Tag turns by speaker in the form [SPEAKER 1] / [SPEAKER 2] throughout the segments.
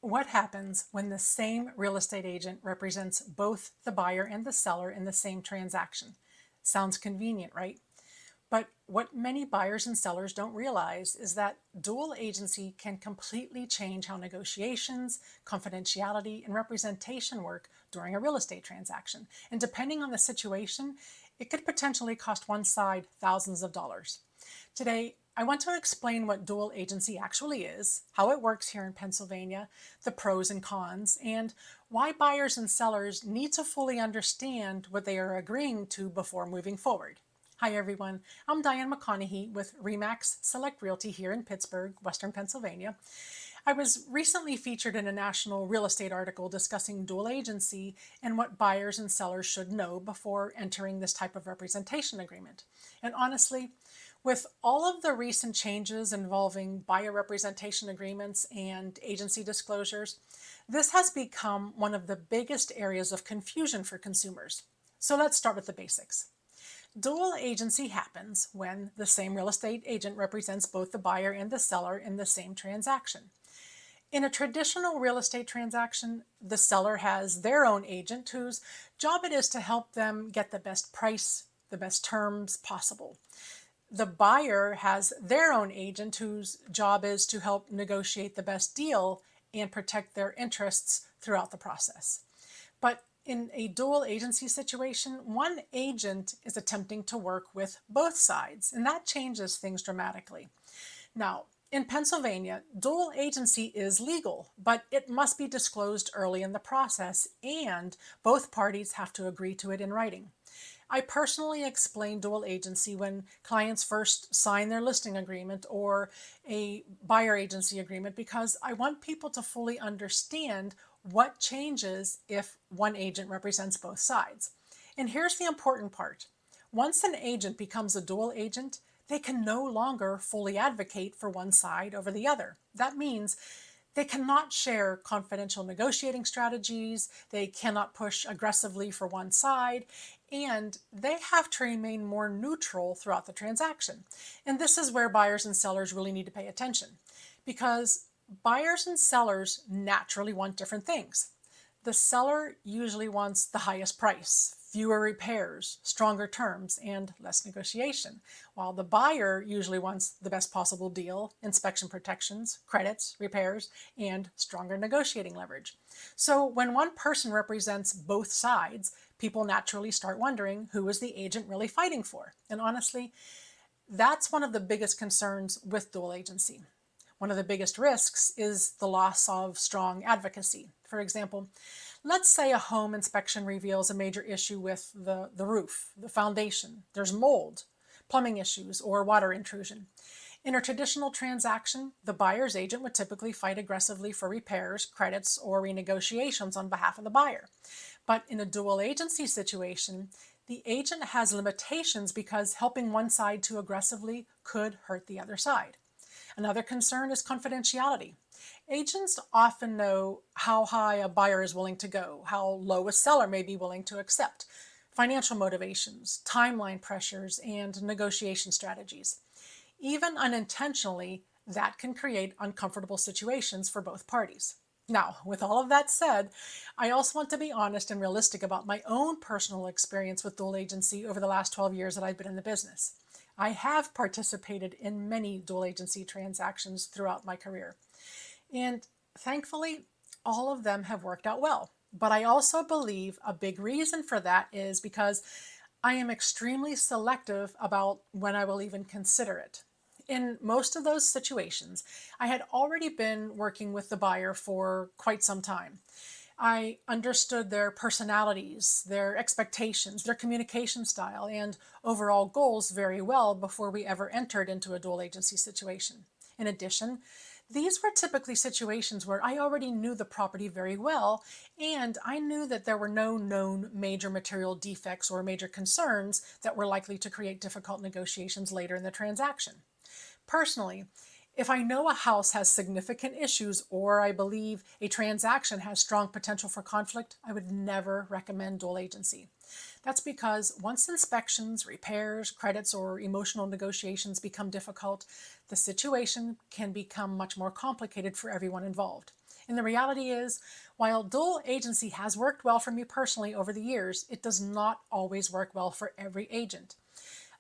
[SPEAKER 1] What happens when the same real estate agent represents both the buyer and the seller in the same transaction? Sounds convenient, right? But what many buyers and sellers don't realize is that dual agency can completely change how negotiations, confidentiality, and representation work during a real estate transaction. And depending on the situation, it could potentially cost one side thousands of dollars. Today, I want to explain what dual agency actually is, how it works here in Pennsylvania, the pros and cons, and why buyers and sellers need to fully understand what they are agreeing to before moving forward. Hi everyone, I'm Diane McConaghy with REMAX Select Realty here in Pittsburgh, Western Pennsylvania. I was recently featured in a national real estate article discussing dual agency and what buyers and sellers should know before entering this type of representation agreement. And honestly, with all of the recent changes involving buyer representation agreements and agency disclosures, this has become one of the biggest areas of confusion for consumers. So let's start with the basics. Dual agency happens when the same real estate agent represents both the buyer and the seller in the same transaction. In a traditional real estate transaction, the seller has their own agent whose job it is to help them get the best price, the best terms possible. The buyer has their own agent whose job is to help negotiate the best deal and protect their interests throughout the process. But in a dual agency situation, one agent is attempting to work with both sides, and that changes things dramatically. Now, in Pennsylvania, dual agency is legal, but it must be disclosed early in the process, and both parties have to agree to it in writing. I personally explain dual agency when clients first sign their listing agreement or a buyer agency agreement because I want people to fully understand what changes if one agent represents both sides. And here's the important part. Once an agent becomes a dual agent, they can no longer fully advocate for one side over the other. That means they cannot share confidential negotiating strategies, they cannot push aggressively for one side, and they have to remain more neutral throughout the transaction. And this is where buyers and sellers really need to pay attention because buyers and sellers naturally want different things. The seller usually wants the highest price, fewer repairs, stronger terms, and less negotiation, while the buyer usually wants the best possible deal, inspection protections, credits, repairs, and stronger negotiating leverage. So when one person represents both sides, people naturally start wondering who is the agent really fighting for. And honestly, that's one of the biggest concerns with dual agency. One of the biggest risks is the loss of strong advocacy. For example, let's say a home inspection reveals a major issue with the roof, the foundation. There's mold, plumbing issues, or water intrusion. In a traditional transaction, the buyer's agent would typically fight aggressively for repairs, credits, or renegotiations on behalf of the buyer. But in a dual agency situation, the agent has limitations because helping one side too aggressively could hurt the other side. Another concern is confidentiality. Agents often know how high a buyer is willing to go, how low a seller may be willing to accept, financial motivations, timeline pressures, and negotiation strategies. Even unintentionally, that can create uncomfortable situations for both parties. Now, with all of that said, I also want to be honest and realistic about my own personal experience with dual agency over the last 12 years that I've been in the business. I have participated in many dual agency transactions throughout my career. And thankfully, all of them have worked out well. But I also believe a big reason for that is because I am extremely selective about when I will even consider it. In most of those situations, I had already been working with the buyer for quite some time. I understood their personalities, their expectations, their communication style, and overall goals very well before we ever entered into a dual agency situation. In addition, these were typically situations where I already knew the property very well, and I knew that there were no known major material defects or major concerns that were likely to create difficult negotiations later in the transaction. Personally, if I know a house has significant issues or I believe a transaction has strong potential for conflict, I would never recommend dual agency. That's because once inspections, repairs, credits, or emotional negotiations become difficult, the situation can become much more complicated for everyone involved. And the reality is, while dual agency has worked well for me personally over the years, it does not always work well for every agent.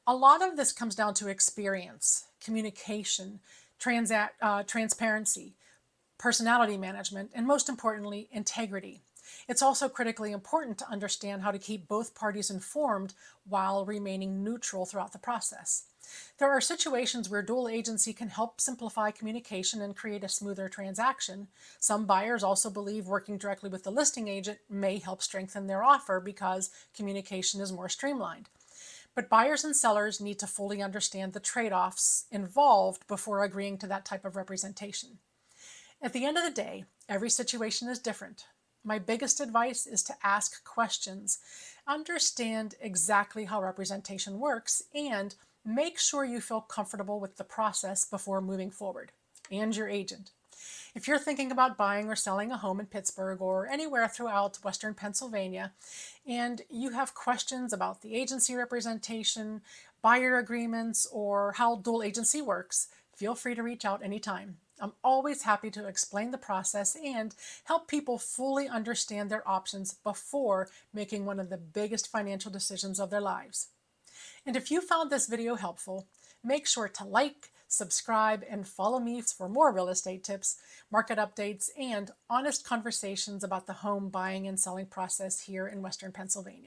[SPEAKER 1] A lot of this comes down to experience, communication, transparency, personality management, and most importantly, integrity. It's also critically important to understand how to keep both parties informed while remaining neutral throughout the process. There are situations where dual agency can help simplify communication and create a smoother transaction. Some buyers also believe working directly with the listing agent may help strengthen their offer because communication is more streamlined. But buyers and sellers need to fully understand the trade-offs involved before agreeing to that type of representation. At the end of the day, every situation is different. My biggest advice is to ask questions, understand exactly how representation works, and make sure you feel comfortable with the process before moving forward, and your agent. If you're thinking about buying or selling a home in Pittsburgh or anywhere throughout Western Pennsylvania, and you have questions about the agency representation, buyer agreements, or how dual agency works, feel free to reach out anytime. I'm always happy to explain the process and help people fully understand their options before making one of the biggest financial decisions of their lives. And if you found this video helpful, make sure to like, subscribe, and follow me for more real estate tips, market updates, and honest conversations about the home buying and selling process here in Western Pennsylvania.